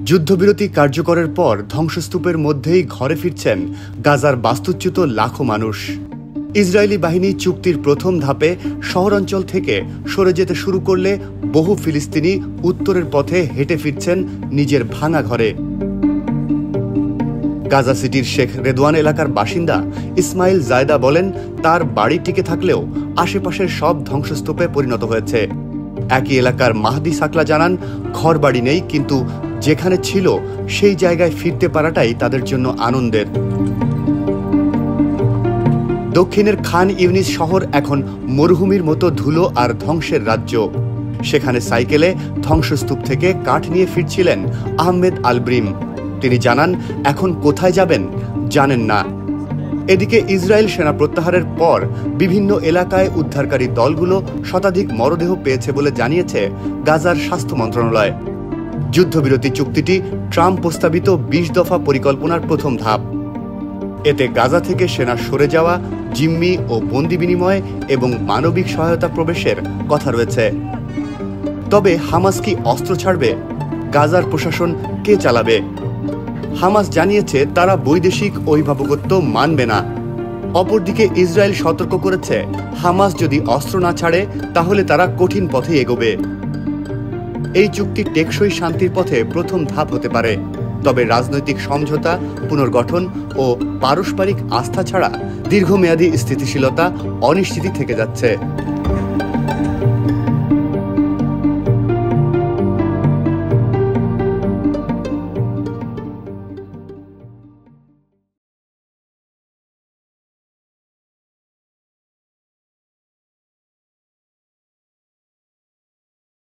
যুদ্ধবিরতি কার্যকরের পর ধ্বংসস্তূপের মধ্যেই ঘরে ফিরছেন গাজার বাস্তুচ্যুত লাখো মানুষ। ইসরায়েলি বাহিনী চুক্তির প্রথম ধাপে শহরাঞ্চল থেকে সরে যেতে শুরু করলে বহু ফিলিস্তিনি উত্তরের পথে হেঁটে ফিরছেন নিজের ভাঙা ঘরে। গাজা সিটির শেখ রেদওয়ান এলাকার বাসিন্দা ইসমাইল জায়দা বলেন, তার বাড়ি টিকে থাকলেও আশেপাশের সব ধ্বংসস্তূপে পরিণত হয়েছে। একই এলাকার মাহদি সাকলা জানান, ঘরবাড়ি নেই, কিন্তু যেখানে ছিল সেই জায়গায় ফিরতে পারাটাই তাদের জন্য আনন্দের। দক্ষিণের খান ইউনিস শহর এখন মরুভূমির মতো ধুলো আর ধ্বংসের রাজ্য। সেখানে সাইকেলে ধ্বংসস্তূপ থেকে কাঠ নিয়ে ফিরছিলেন আহমেদ আলব্রিম। তিনি জানান, এখন কোথায় যাবেন জানেন না। এদিকে ইসরায়েল সেনা প্রত্যাহারের পর বিভিন্ন এলাকায় উদ্ধারকারী দলগুলো শতাধিক মরদেহ পেয়েছে বলে জানিয়েছে গাজার স্বাস্থ্য মন্ত্রণালয়। যুদ্ধবিরতি চুক্তিটি ট্রাম্প প্রস্তাবিত ২০ দফা পরিকল্পনার প্রথম ধাপ। এতে গাজা থেকে সেনা সরে যাওয়া, জিম্মি ও বন্দি বিনিময় এবং মানবিক সহায়তা প্রবেশের কথা রয়েছে। তবে হামাস কি অস্ত্র ছাড়বে? গাজার প্রশাসন কে চালাবে? হামাস জানিয়েছে তারা বৈদেশিক অভিভাবকত্ব মানবে না। অপরদিকে ইসরায়েল সতর্ক করেছে, হামাস যদি অস্ত্র না ছাড়ে তাহলে তারা কঠিন পথে এগোবে। এই চুক্তি টেকসই শান্তির পথে প্রথম ধাপ হতে পারে, তবে রাজনৈতিক সমঝোতা, পুনর্গঠন ও পারস্পরিক আস্থা ছাড়া দীর্ঘমেয়াদী স্থিতিশীলতা অনিশ্চিতই থেকে যাচ্ছে।